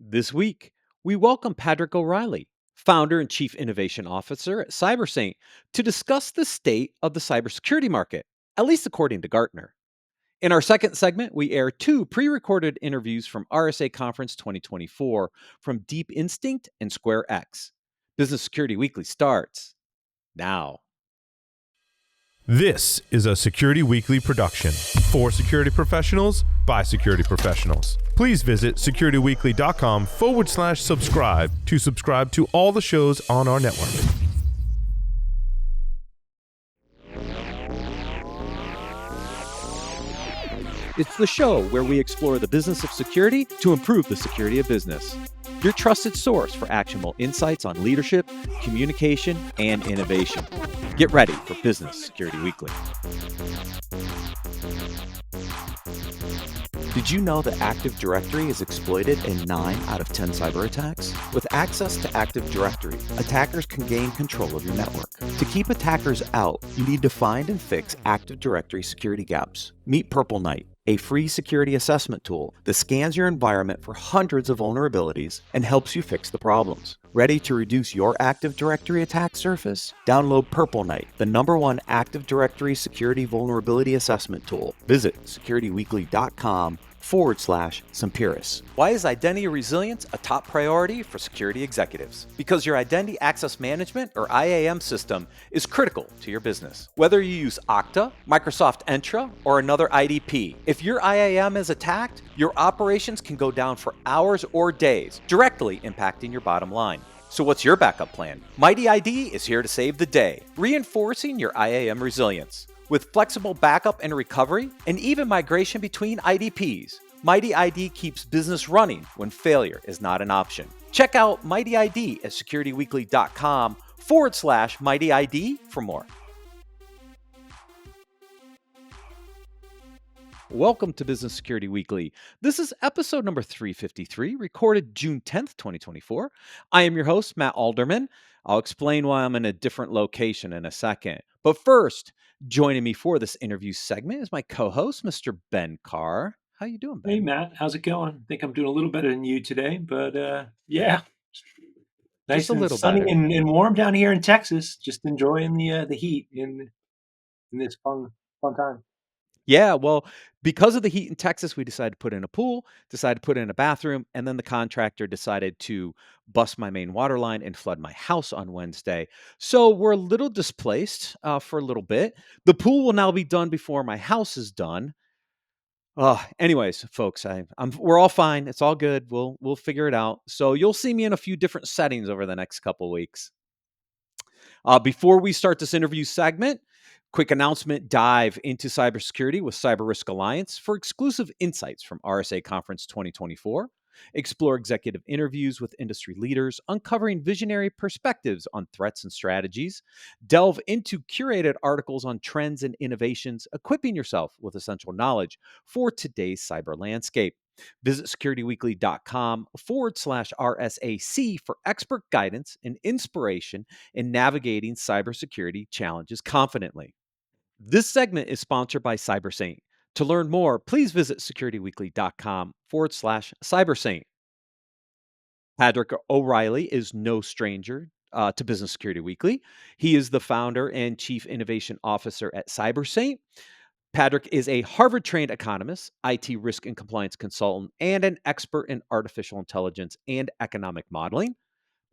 This week, we welcome Padraic O'Reilly, founder and chief innovation officer at CyberSaint, to discuss the state of the cybersecurity market, at least according to Gartner. In our second segment, we air two pre recorded interviews from RSA Conference 2024 from Deep Instinct and Square X. Business Security Weekly starts now. This is a Security Weekly production for security professionals by security professionals. Please visit securityweekly.com/subscribe to subscribe to all the shows on our network. It's the show where we explore the business of security to improve the security of business. Your trusted source for actionable insights on leadership, communication, and innovation. Get ready for Business Security Weekly. Did you know that Active Directory is exploited in 9 out of 10 cyber attacks? With access to Active Directory, attackers can gain control of your network. To keep attackers out, you need to find and fix Active Directory security gaps. Meet Purple Knight, a free security assessment tool that scans your environment for hundreds of vulnerabilities and helps you fix the problems. Ready to reduce your Active Directory attack surface? Download Purple Knight, the #1 Active Directory security vulnerability assessment tool. Visit securityweekly.com/Sempiris. Why is identity resilience a top priority for security executives? Because your identity access management or IAM system is critical to your business. Whether you use Okta, Microsoft Entra, or another IDP, if your IAM is attacked, your operations can go down for hours or days, directly impacting your bottom line. So what's your backup plan? Mighty ID is here to save the day, reinforcing your IAM resilience. With flexible backup and recovery, and even migration between IDPs, Mighty ID keeps business running when failure is not an option. Check out Mighty ID at securityweekly.com/Mighty ID for more. Welcome to Business Security Weekly. This is episode number 353, recorded June 10th, 2024. I am your host, Matt Alderman. I'll explain why I'm in a different location in a second. But first, joining me for this interview segment is my co-host, Mr. Ben Carr. How you doing, Ben? Hey, Matt. How's it going? I think I'm doing a little better than you today, but yeah. Nice Just a and little sunny better. and warm down here in Texas. Just enjoying the heat in this fun time. Yeah, well, because of the heat in Texas, we decided to put in a pool, decided to put in a bathroom, and then the contractor decided to bust my main water line and flood my house on Wednesday. So we're a little displaced for a little bit. The pool will now be done before my house is done. Anyways, folks, we're all fine. It's all good. We'll figure it out. So you'll see me in a few different settings over the next couple weeks. Before we start this interview segment, quick announcement: dive into cybersecurity with Cyber Risk Alliance for exclusive insights from RSA Conference 2024. Explore executive interviews with industry leaders, uncovering visionary perspectives on threats and strategies. Delve into curated articles on trends and innovations, equipping yourself with essential knowledge for today's cyber landscape. Visit securityweekly.com/RSAC for expert guidance and inspiration in navigating cybersecurity challenges confidently. This segment is sponsored by CyberSaint. To learn more, please visit securityweekly.com/CyberSaint. Padraic O'Reilly is no stranger to Business Security Weekly. He is the founder and chief innovation officer at CyberSaint. Padraic is a Harvard-trained economist, IT risk and compliance consultant, and an expert in artificial intelligence and economic modeling.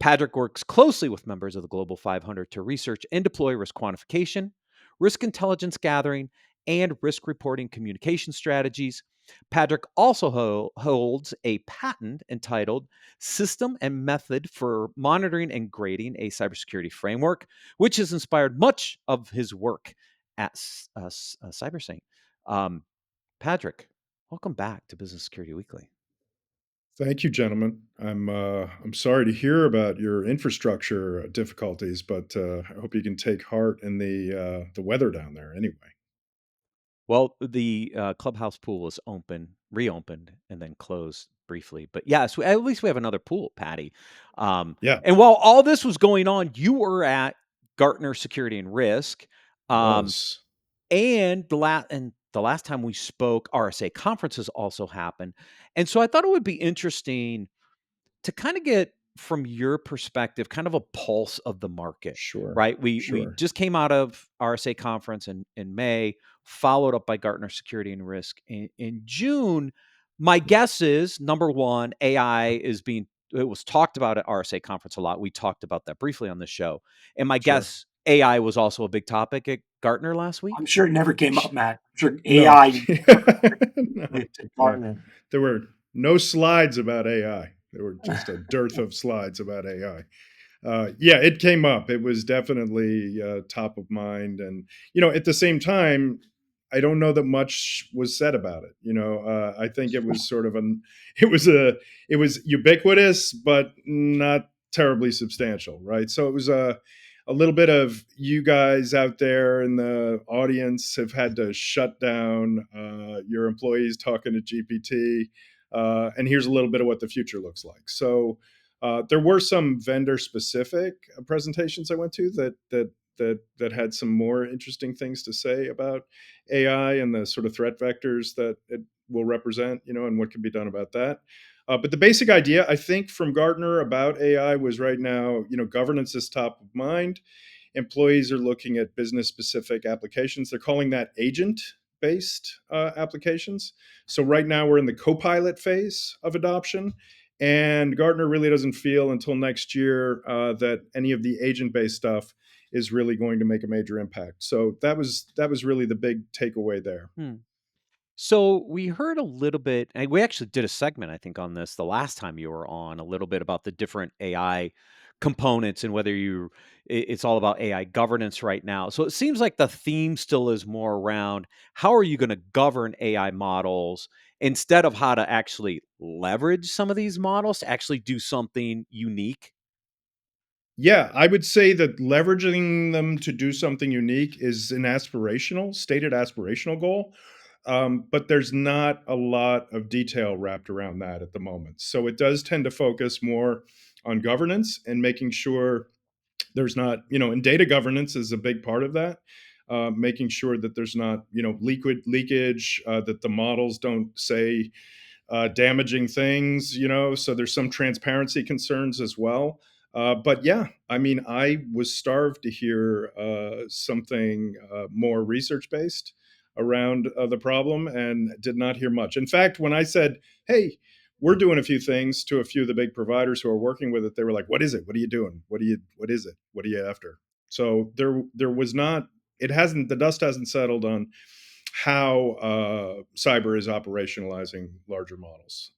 Padraic works closely with members of the Global 500 to research and deploy risk quantification, risk intelligence gathering, and risk reporting communication strategies. Padraic also holds a patent entitled System and Method for Monitoring and Grading a Cybersecurity Framework, which has inspired much of his work at CyberSaint. Padraic, welcome back to Business Security Weekly. Thank you, gentlemen. I'm sorry to hear about your infrastructure difficulties, but I hope you can take heart in the weather down there. Anyway, Well, the clubhouse pool was reopened, and then closed briefly. But yes, at least we have another pool, Patty. yeah, And while all this was going on, you were at Gartner Security and Risk, um, was and the last time we spoke, RSA conferences also happened. And so I thought it would be interesting to kind of get from your perspective, kind of a pulse of the market, Sure, right? We sure. just came out of RSA conference in May, followed up by Gartner Security and Risk in June. My guess is number one, AI is being it was talked about at RSA conference a lot. We talked about that briefly on the show. And my Sure. guess, AI was also a big topic at Gartner last week. I'm sure it never came up, Matt. I'm sure No. AI never No, made it to no. Gartner. There were no slides about AI. There were just a dearth of slides about AI. Yeah, it came up. It was definitely top of mind, and at the same time, I don't know that much was said about it. I think it was sort of it was it was ubiquitous, but not terribly substantial, right? So it was a little bit of you guys out there in the audience have had to shut down your employees talking to GPT, and here's a little bit of what the future looks like. So there were some vendor specific presentations I went to that had some more interesting things to say about AI and the sort of threat vectors that it will represent, and what can be done about that. But the basic idea, I think, from Gartner about AI was right now, governance is top of mind. Employees are looking at business specific applications. They're calling that agent based applications. So right now we're in the co-pilot phase of adoption. And Gartner really doesn't feel until next year that any of the agent-based stuff is really going to make a major impact. So that was really the big takeaway there. Hmm. So we heard a little bit, and we actually did a segment, I think, on this the last time you were on, a little bit about the different AI components and whether it's all about AI governance right now. So it seems like the theme still is more around how are you going to govern AI models instead of how to actually leverage some of these models to actually do something unique. Yeah, I would say that leveraging them to do something unique is an stated aspirational goal. But there's not a lot of detail wrapped around that at the moment. So it does tend to focus more on governance and making sure there's not, and data governance is a big part of that. Making sure that there's not, leakage, that the models don't say damaging things, so there's some transparency concerns as well. But yeah, I mean, I was starved to hear something more research based around the problem and did not hear much. In fact, when I said, hey, we're doing a few things to a few of the big providers who are working with it, they were like, what is it? What are you doing? What is it? What are you after? So there was not, the dust hasn't settled on how cyber is operationalizing larger models.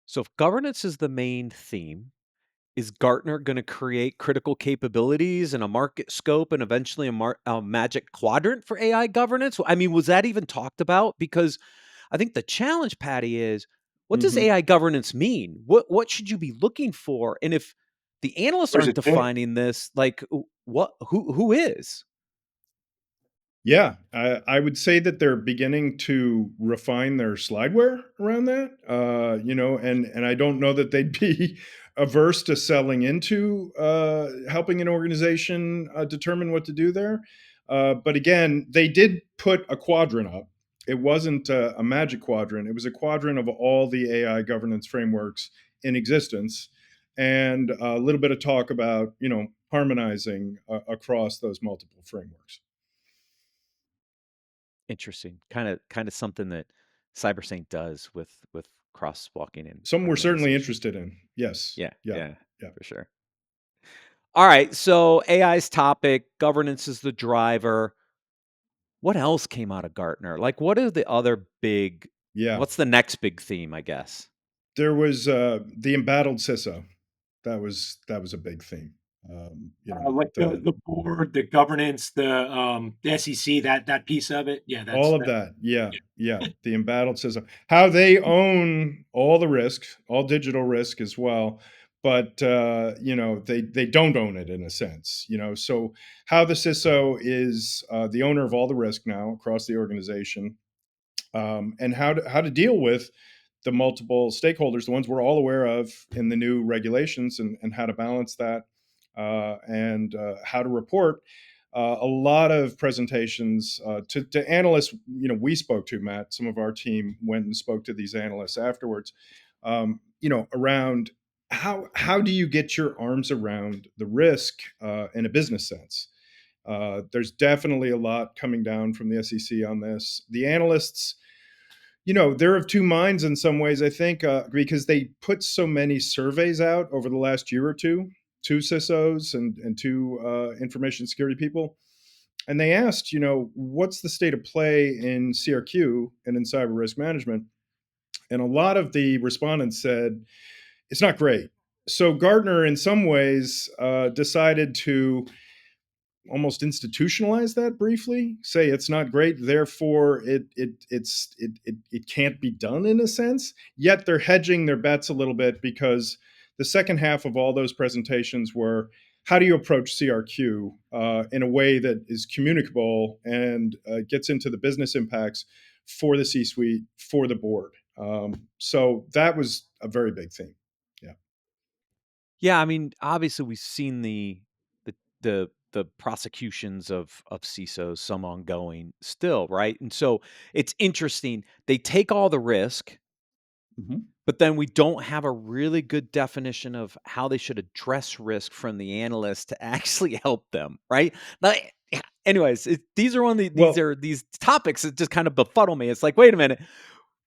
So if governance is the main theme, is Gartner going to create critical capabilities and a market scope and eventually a magic quadrant for AI governance? I mean, was that even talked about? Because I think the challenge, Patty, is what does Mhm. AI governance mean? What should you be looking for? And if the analysts Where's aren't it fit? defining this, like what who is? Yeah, I would say that they're beginning to refine their slideware around that. And I don't know that they'd be averse to selling into helping an organization determine what to do there. But again, they did put a quadrant up. It wasn't a magic quadrant. It was a quadrant of all the AI governance frameworks in existence, and a little bit of talk about harmonizing across those multiple frameworks. Interesting. Kind of something that CyberSaint does with crosswalking and Some we're certainly harmonization. interested in. Yes. Yeah, Yeah. yeah, Yeah. for sure. All right, so AI's topic, governance is the driver. What else came out of Gartner? Like, what are the other big Yeah. what's the next big theme, I guess? There was the embattled CISO. That was a big theme. Like The the board, the governance, the SEC, that piece of it. Yeah, all of that. that. Yeah. Yeah. The embattled CISO. How they own all the risk, all digital risk as well. But they don't own it in a sense. So how the CISO is the owner of all the risk now across the organization, and how to deal with the multiple stakeholders, the ones we're all aware of in the new regulations, and how to balance that, and how to report. A lot of presentations to analysts. We spoke to Matt. Some of our team went and spoke to these analysts afterwards. around how do you get your arms around the risk in a business sense. There's definitely a lot coming down from the SEC on this. The analysts, they're of two minds in some ways, I think, because they put so many surveys out over the last year or two CISOs and two information security people. And they asked, what's the state of play in CRQ and in cyber risk management? And a lot of the respondents said, it's not great. So Gartner, in some ways, decided to almost institutionalize that briefly, say it's not great, therefore it can't be done in a sense. Yet they're hedging their bets a little bit, because the second half of all those presentations were, how do you approach CRQ in a way that is communicable and gets into the business impacts for the C-suite, for the board. So that was a very big thing. Yeah. Yeah, I mean, obviously we've seen the the prosecutions of CISOs, some ongoing still, right? And so it's interesting. They take all the risk, Mhm. but then we don't have a really good definition of how they should address risk from the analyst to actually help them, right? Like, yeah, anyways, these are Well, these topics that just kind of befuddle me. It's like, wait a minute,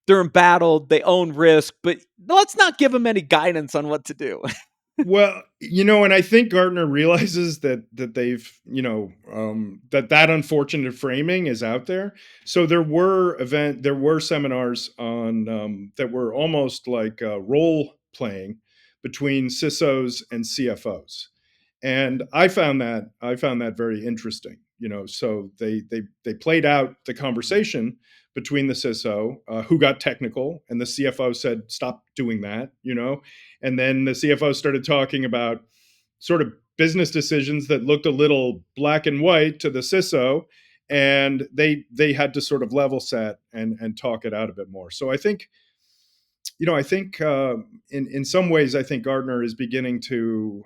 they're embattled, they own risk, but let's not give them any guidance on what to do. Well, and I think Gartner realizes that they've, that unfortunate framing is out there. So there were seminars on that were almost like role playing between CISOs and CFOs, and I found that very interesting. So they played out the conversation between the CISO, who got technical, and the CFO said, "Stop doing that," and then the CFO started talking about sort of business decisions that looked a little black and white to the CISO, and they had to sort of level set and talk it out a bit more. So I think in some ways, I think Gardner is beginning to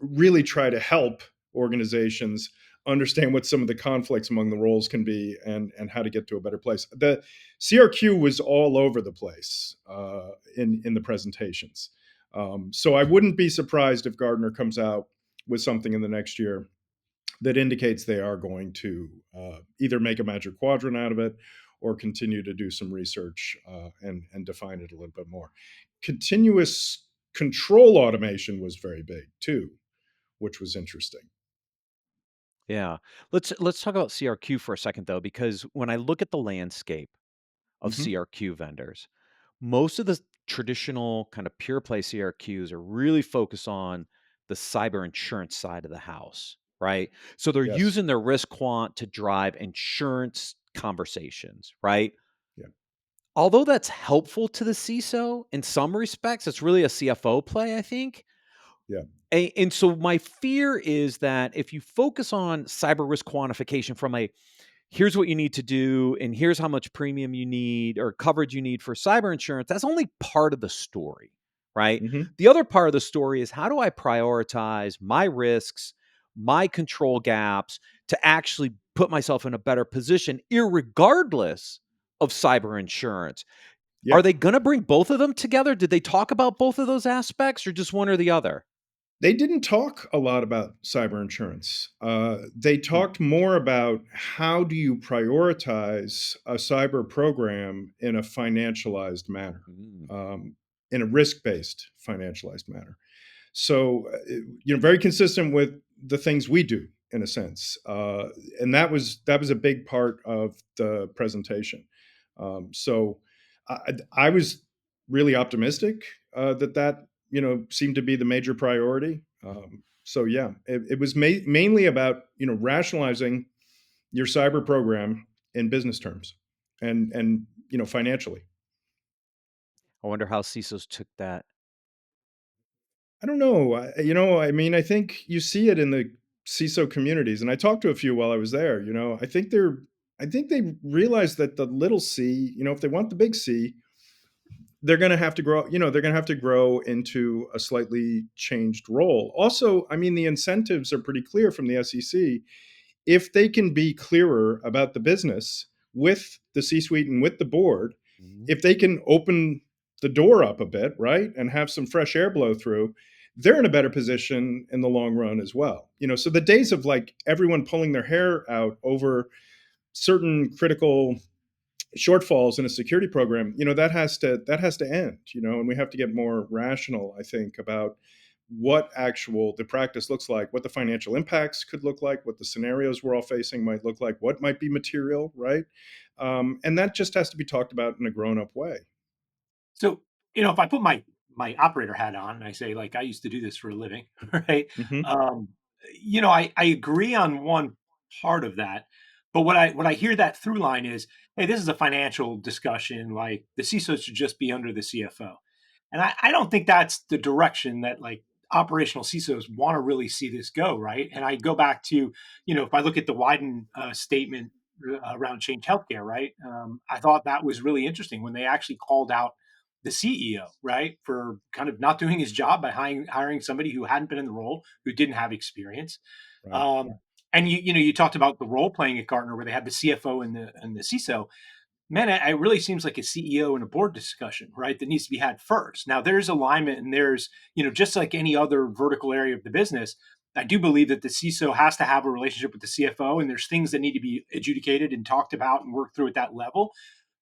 really try to help organizations understand what some of the conflicts among the roles can be, and how to get to a better place. The CRQ was all over the place in the presentations. So I wouldn't be surprised if Gardner comes out with something in the next year that indicates they are going to either make a magic quadrant out of it, or continue to do some research and define it a little bit more. Continuous control automation was very big too, which was interesting. Yeah. Let's talk about CRQ for a second though, because when I look at the landscape of Hmm. CRQ vendors, most of the traditional kind of pure play CRQs are really focused on the cyber insurance side of the house, right? So they're Yes. using their risk quant to drive insurance conversations, right? Yeah. Although that's helpful to the CISO in some respects, it's really a CFO play, I think. Yeah. And so my fear is that if you focus on cyber risk quantification from a here's what you need to do and here's how much premium you need or coverage you need for cyber insurance, that's only part of the story, right? Hmm. The other part of the story is how do I prioritize my risks, my control gaps to actually put myself in a better position, irregardless of cyber insurance? Are Yeah. they going to bring both of them together? Did they talk about both of those aspects or just one or the other? They didn't talk a lot about cyber insurance. They Hmm. talked more about how do you prioritize a cyber program in a financialized manner, Mm. um, in a risk-based financialized manner. So, very consistent with the things we do in a sense, and that was a big part of the presentation. So, I was really optimistic that seemed to be the major priority. So yeah, it was mainly about rationalizing your cyber program in business terms, and financially. I wonder how CISOs took that. I don't know. I mean, I think you see it in the CISO communities, and I talked to a few while I was there. I think they realize that the little C, if they want the big C, they're going to have to grow. They're going to have to grow into a slightly changed role. Also, I mean, the incentives are pretty clear from the SEC. If they can be clearer about the business with the C-suite and with the board, Mhm. if they can open the door up a bit, right, and have some fresh air blow through, they're in a better position in the long run as well. So the days of like everyone pulling their hair out over certain critical shortfalls in a security program, that has to end, and we have to get more rational, I think, about what actual the practice looks like, what the financial impacts could look like, what the scenarios we're all facing might look like, what might be material, right? And that just has to be talked about in a grown-up way. So, if I put my operator hat on and I say, like, I used to do this for a living, right? Hmm. Um, I agree on one part of that, but what I hear that through line is, hey, this is a financial discussion. Like the CISO should just be under the CFO, and I don't think that's the direction that like operational CISOs want to really see this go, right? And I go back to, if I look at the Wyden statement around Change Healthcare, right? I thought that was really interesting when they actually called out the CEO, right, for kind of not doing his job by hiring somebody who hadn't been in the role, who didn't have experience. Right. And you talked about the role playing at Gartner where they had the CFO and the CISO. Man, it really seems like a CEO and a board discussion, right? That needs to be had first. Now, there's alignment, and there's just like any other vertical area of the business. I do believe that the CISO has to have a relationship with the CFO, and there's things that need to be adjudicated and talked about and worked through at that level.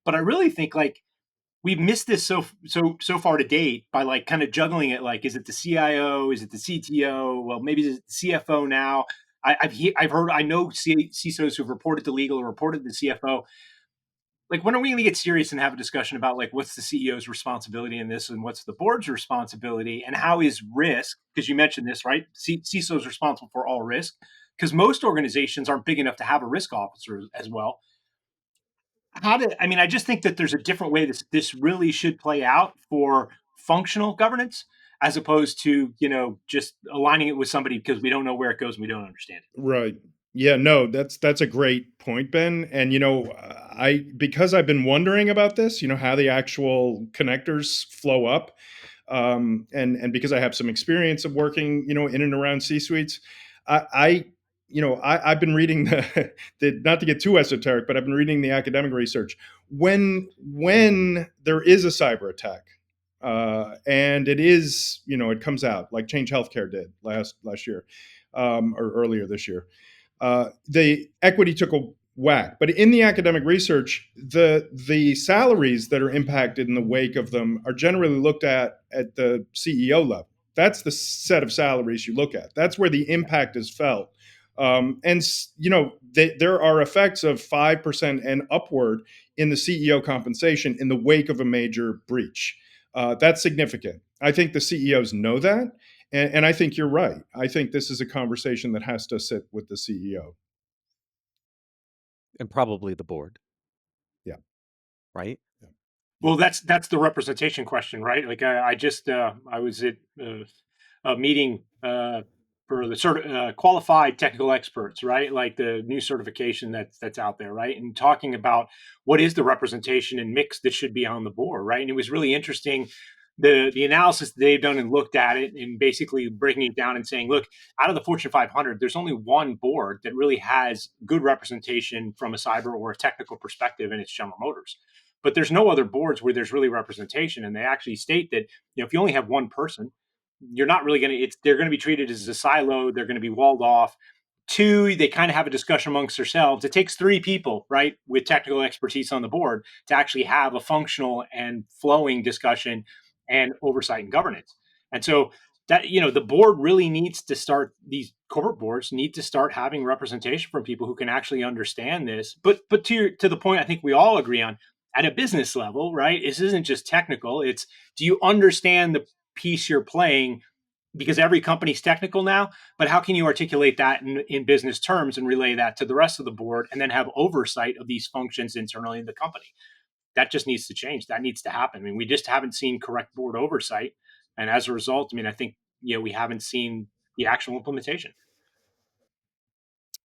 But I really think like we've missed this so far to date by like kind of juggling it. Like, is it the CIO? Is it the CTO? Well, maybe it's the CFO now. I've heard, I know CISOs who've reported to legal or reported to the CFO. Like, when are we going to get serious and have a discussion about like what's the CEO's responsibility in this and what's the board's responsibility and how is risk? Because you mentioned this, right? CISO is responsible for all risk because most organizations aren't big enough to have a risk officer as well. I mean, I just think that there's a different way this really should play out for functional governance as opposed to, just aligning it with somebody because we don't know where it goes and we don't understand it. Right. Yeah, no, that's a great point, Ben. And I because I've been wondering about this, how the actual connectors flow up, and because I have some experience of working, in and around C suites, I I've been reading the not to get too esoteric, but I've been reading the academic research. When there is a cyber attack, and it comes out like Change Healthcare did last year, or earlier this year. The equity took a whack, but in the academic research, the salaries that are impacted in the wake of them are generally looked at the CEO level. That's the set of salaries you look at. That's where the impact is felt. And there are effects of 5% and upward in the CEO compensation in the wake of a major breach. That's significant. I think the CEOs know that, and I think you're right. I think this is a conversation that has to sit with the CEO. And probably the board, Yeah. right? Yeah. Yeah. Well, that's the representation question, right? Like I just I was at a meeting for the sort of qualified technical experts, right? Like the new certification that's out there, right? And talking about what is the representation and mix that should be on the board, right? And it was really interesting the analysis that they've done and looked at it and basically breaking it down and saying, look, out of the Fortune 500, there's only one board that really has good representation from a cyber or a technical perspective, and it's General Motors. But there's no other boards where there's really representation, and they actually state that if you only have one person, you're not really going to. They're going to be treated as a silo. They're going to be walled off. Two, they kind of have a discussion amongst themselves. It takes three people, right, with technical expertise on the board to actually have a functional and flowing discussion and oversight and governance. And so that the board really needs to start. These corporate boards need to start having representation from people who can actually understand this. But to the point, I think we all agree on at a business level, right? This isn't just technical. It's, do you understand the piece you're playing? Because every company's technical now, but how can you articulate that in business terms and relay that to the rest of the board and then have oversight of these functions internally in the company? That just needs to change. That needs to happen. I mean, we just haven't seen correct board oversight. And as a result, I mean, I think, we haven't seen the actual implementation.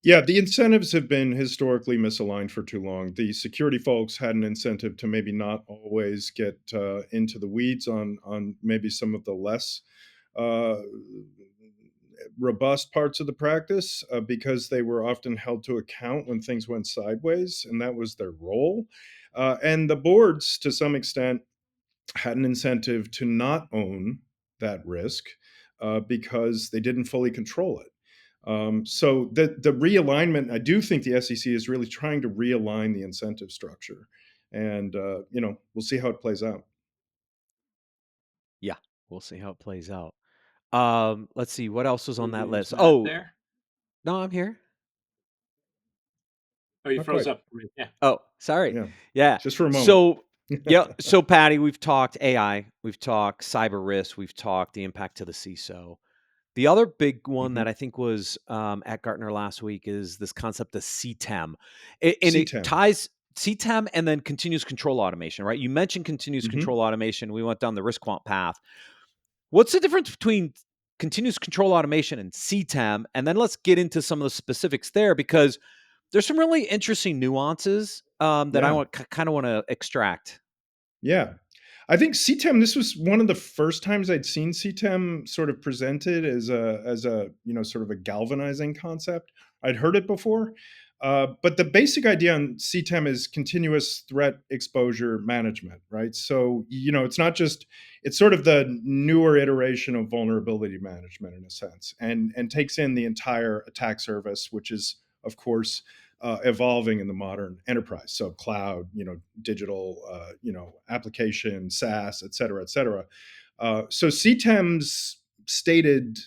Yeah, the incentives have been historically misaligned for too long. The security folks had an incentive to maybe not always get into the weeds on maybe some of the less uh, robust parts of the practice, because they were often held to account when things went sideways, and that was their role. And the boards, to some extent, had an incentive to not own that risk because they didn't fully control it. So the realignment, I do think the SEC is really trying to realign the incentive structure, and we'll see how it plays out. Yeah, we'll see how it plays out. Let's see what else was Did on we that lose list. Matt Oh, there? no, I'm here. Oh, you Not froze quite. up for me. Yeah. Oh, sorry. Yeah, Yeah. just for a moment. So, yeah. So, Patty, we've talked AI, we've talked cyber risk, we've talked the impact to the CISO. The other big one Mhm. that I think was at Gartner last week is this concept of CTEM, and it CTEM. ties CTEM and then continuous control automation, right? You mentioned continuous Mhm. control automation. We went down the risk quant path. What's the difference between continuous control automation and CTEM? And then let's get into some of the specifics there because there's some really interesting nuances that I Yeah. want kind of want to extract. Yeah. I think CTEM, this was one of the first times I'd seen CTEM sort of presented as a sort of a galvanizing concept. I'd heard it before, but the basic idea on CTEM is continuous threat exposure management, right? So it's not just it's sort of the newer iteration of vulnerability management in a sense, and takes in the entire attack surface, which is of course evolving in the modern enterprise. So cloud, digital, application, SaaS, et cetera, et cetera. So CTEM's stated,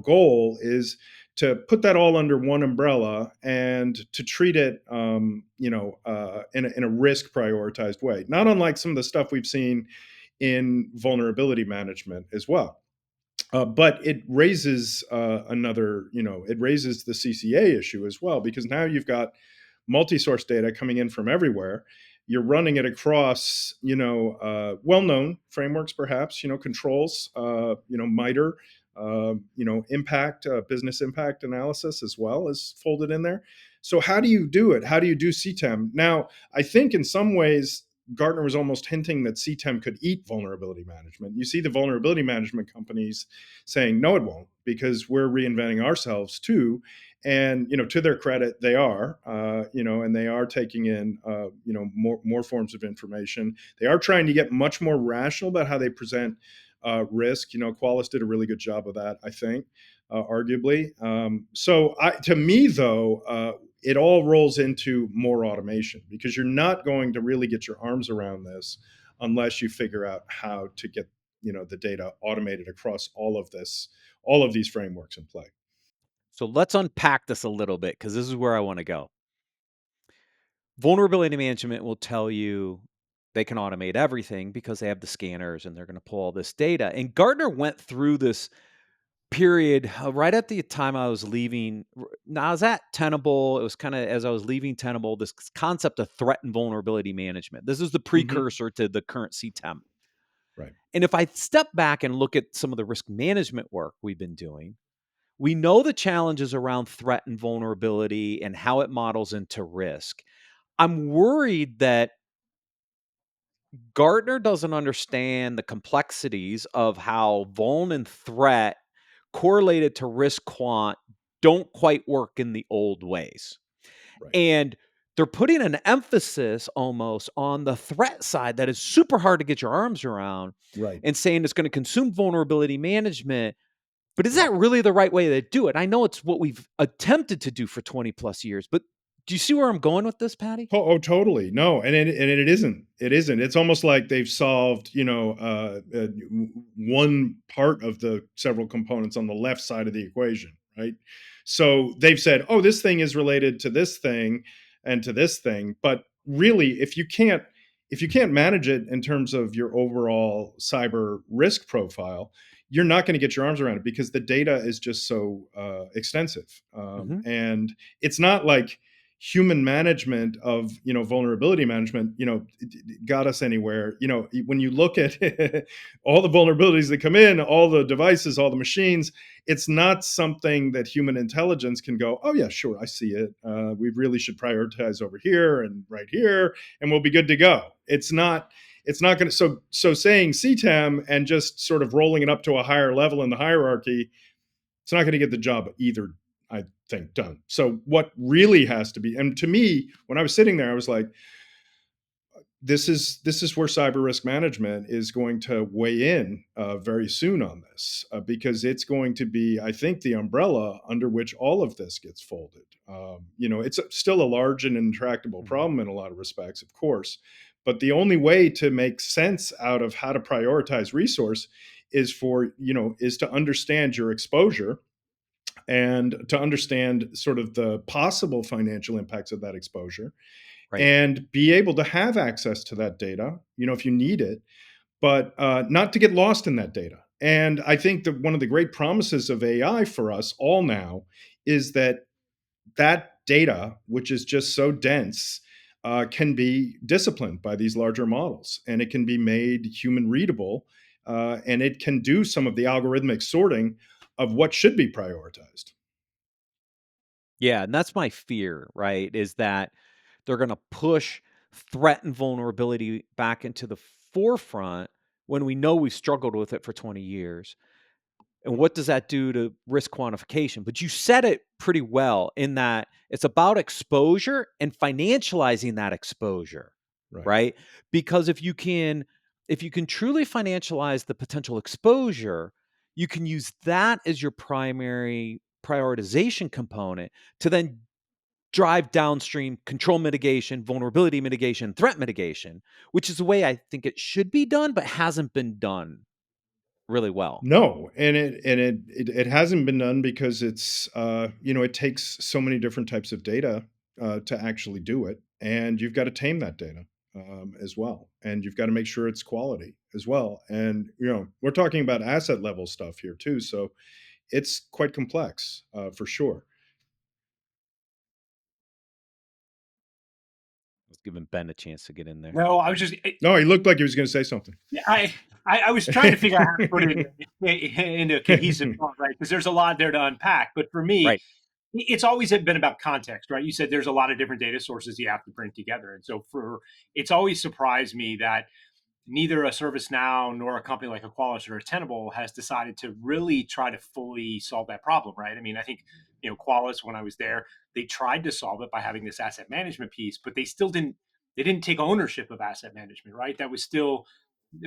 goal is to put that all under one umbrella and to treat it, in a risk prioritized way. Not unlike some of the stuff we've seen in vulnerability management as well. But it raises it raises the CCA issue as well, because now you've got multi-source data coming in from everywhere. You're running it across, well-known frameworks, perhaps, controls, MITRE, impact, business impact analysis as well is folded in there. So how do you do it? How do you do CTEM? Now, I think in some ways, Gartner was almost hinting that CTEM could eat vulnerability management. You see the vulnerability management companies saying, no, it won't, because we're reinventing ourselves too. And to their credit, they are, and they are taking in, more forms of information. They are trying to get much more rational about how they present risk. Qualys did a really good job of that, I think, arguably. To me, though, it all rolls into more automation, because you're not going to really get your arms around this unless you figure out how to get the data automated across all of these frameworks in play. So let's unpack this a little bit because this is where I want to go. Vulnerability management will tell you they can automate everything because they have the scanners and they're going to pull all this data. And Gartner went through this period right at the time I was leaving. Now I was at Tenable. It was kind of as I was leaving Tenable, this concept of threat and vulnerability management. This is the Hmm. precursor to the current CTEM. Right. And if I step back and look at some of the risk management work we've been doing, we know the challenges around threat and vulnerability and how it models into risk. I'm worried that Gartner doesn't understand the complexities of how vuln and threat correlated to risk quant don't quite work in the old ways. Right. And they're putting an emphasis almost on the threat side that is super hard to get your arms around Right. and saying it's going to consume vulnerability management. But is Right. that really the right way to do it? I know it's what we've attempted to do for 20 plus years, but do you see where I'm going with this, Patty? Totally. No, and it isn't. It isn't. It's almost like they've solved, one part of the several components on the left side of the equation, right? So they've said, "Oh, this thing is related to this thing and to this thing," but really, if you can't manage it in terms of your overall cyber risk profile, you're not going to get your arms around it, because the data is just so extensive, Hmm. and it's not like human management of vulnerability management got us anywhere. When you look at all the vulnerabilities that come in, all the devices, all the machines, it's not something that human intelligence can go, oh yeah, sure, I see it, we really should prioritize over here and right here, and we'll be good to go. It's not going to, so saying CTEM and just sort of rolling it up to a higher level in the hierarchy, it's not going to get the job either, I think, done. So what really has to be, and to me, when I was sitting there, I was like, this is where cyber risk management is going to weigh in very soon on this, because it's going to be, I think, the umbrella under which all of this gets folded. It's still a large and intractable Mhm. problem in a lot of respects, of course, but the only way to make sense out of how to prioritize resource is to understand your exposure and to understand sort of the possible financial impacts of that exposure, Right. and be able to have access to that data, if you need it, but not to get lost in that data. And I think that one of the great promises of AI for us all now is that data, which is just so dense, can be disciplined by these larger models, and it can be made human readable, and it can do some of the algorithmic sorting of what should be prioritized. Yeah, and that's my fear, right? Is that they're going to push threat and vulnerability back into the forefront when we know we've struggled with it for 20 years. And what does that do to risk quantification? But you said it pretty well in that it's about exposure and financializing that exposure, Right. right? Because if you can truly financialize the potential exposure, you can use that as your primary prioritization component to then drive downstream control mitigation, vulnerability mitigation, threat mitigation, which is the way I think it should be done, but hasn't been done really well. No, and it hasn't been done because it takes so many different types of data to actually do it, and you've got to tame that data as well, and you've got to make sure it's quality as well. And we're talking about asset level stuff here too, so it's quite complex for sure. Let's give Ben a chance to get in there. No, I was just No, he looked like he was going to say something. I was trying to figure out how to put it in a cohesive thought, right? Because there's a lot there to unpack. But for me, Right. it's always been about context, right? You said there's a lot of different data sources you have to bring together, and so it's always surprised me that neither a ServiceNow nor a company like a Qualys or a Tenable has decided to really try to fully solve that problem, right? I mean, I think Qualys, when I was there, they tried to solve it by having this asset management piece, but they still didn't. They didn't take ownership of asset management, right? That was still,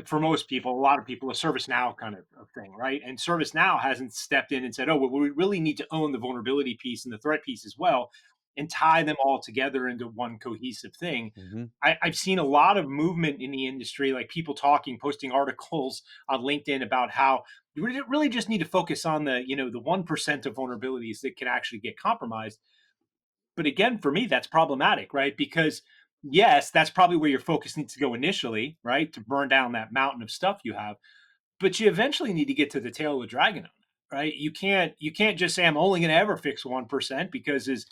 for most people, a lot of people, a ServiceNow kind of thing, right? And ServiceNow hasn't stepped in and said, "Oh, well, we really need to own the vulnerability piece and the threat piece as well, and tie them all together into one cohesive thing." Mhm. I've seen a lot of movement in the industry, like people talking, posting articles on LinkedIn about how you really just need to focus on the 1% of vulnerabilities that can actually get compromised. But again, for me, that's problematic, right? Because yes, that's probably where your focus needs to go initially, right? To burn down that mountain of stuff you have, but you eventually need to get to the tail of the dragon on it, right? You can't just say I'm only going to ever fix 1% because, as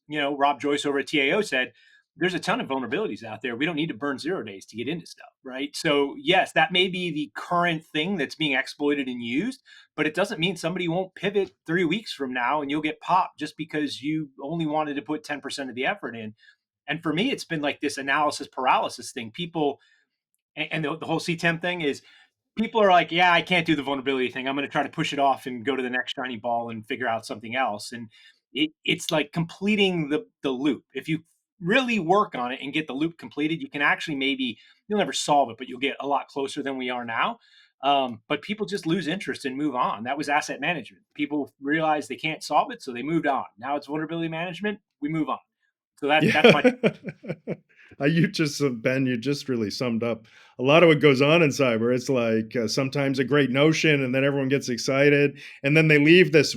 Rob Joyce over at TAO said, there's a ton of vulnerabilities out there. We don't need to burn 0 days to get into stuff, right? So yes, that may be the current thing that's being exploited and used, but it doesn't mean somebody won't pivot 3 weeks from now and you'll get popped just because you only wanted to put 10% of the effort in. And for me, it's been like this analysis paralysis thing. People, and the whole CTEM thing is, people are like, yeah, I can't do the vulnerability thing. I'm going to try to push it off and go to the next shiny ball and figure out something else. And it's like completing the loop. If you really work on it and get the loop completed, you can actually, maybe you'll never solve it, but you'll get a lot closer than we are now. But people just lose interest and move on. That was asset management. People realized they can't solve it, so they moved on. Now it's vulnerability management. We move on. So that's my. Yeah. Ben, you just really summed up a lot of what goes on in cyber. It's like sometimes a great notion, and then everyone gets excited, and then they leave this,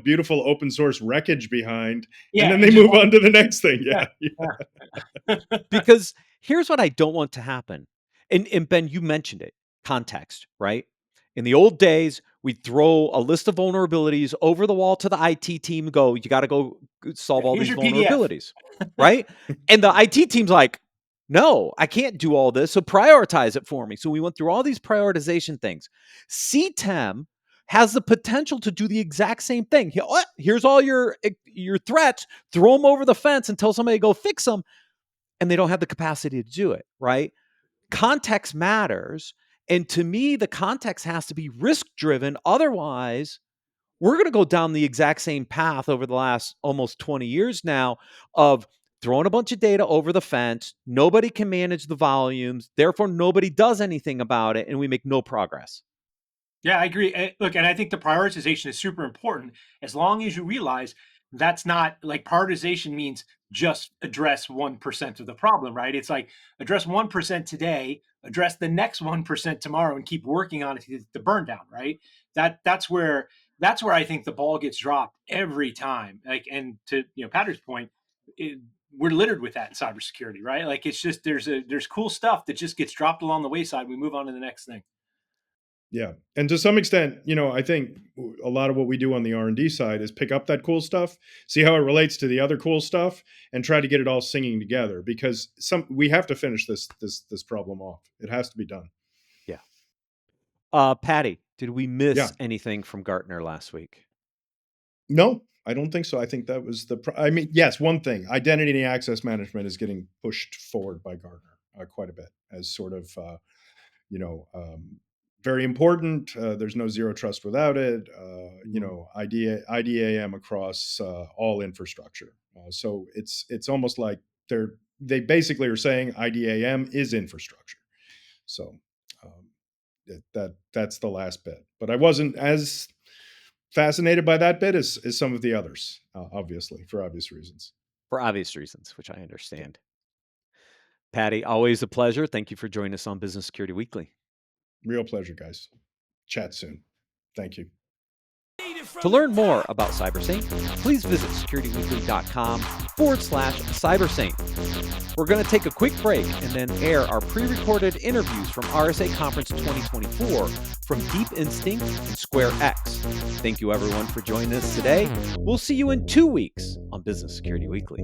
beautiful open source wreckage behind, and Yeah, then and they just move on to the next thing. yeah, Yeah. yeah. Because here's what I don't want to happen. And Ben, you mentioned it, context, right? In the old days, we'd throw a list of vulnerabilities over the wall to the IT team, go, you got to go solve Yeah, all here's these your PDF. vulnerabilities, right? And the IT team's like, no, I can't do all this. So prioritize it for me. So we went through all these prioritization things. CTEM has the potential to do the exact same thing. Here's all your threats, throw them over the fence and tell somebody to go fix them, and they don't have the capacity to do it, right? Context matters. And to me, the context has to be risk driven. Otherwise, we're going to go down the exact same path over the last almost 20 years now of throwing a bunch of data over the fence. Nobody can manage the volumes. Therefore, nobody does anything about it, and we make no progress. Yeah, I agree. Look, and I think the prioritization is super important as long as you realize that's not like prioritization means just address 1% of the problem, right? It's like address 1% today, address the next 1% tomorrow and keep working on it to get the burn down, right? That's where I think the ball gets dropped every time. Like, and to Patrick's point, it, we're littered with that in cybersecurity, right? Like it's just there's cool stuff that just gets dropped along the wayside. We move on to the next thing. Yeah. And to some extent, I think a lot of what we do on the R&D side is pick up that cool stuff, see how it relates to the other cool stuff, and try to get it all singing together, because we have to finish this problem off. It has to be done. Yeah. Patty, did we miss Yeah. anything from Gartner last week? No, I don't think so. I think that was yes, one thing. Identity and access management is getting pushed forward by Gartner quite a bit as sort of, very important. There's no zero trust without it. IDAM across all infrastructure. So it's almost like they basically are saying IDAM is infrastructure. So that's the last bit. But I wasn't as fascinated by that bit as some of the others, obviously, for obvious reasons. For obvious reasons, which I understand. Patty, always a pleasure. Thank you for joining us on Business Security Weekly. Real pleasure, guys. Chat soon. Thank you. To learn more about CyberSaint, please visit securityweekly.com/CyberSaint. We're going to take a quick break and then air our pre-recorded interviews from RSA Conference 2024 from Deep Instinct and Square X. Thank you, everyone, for joining us today. We'll see you in 2 weeks on Business Security Weekly.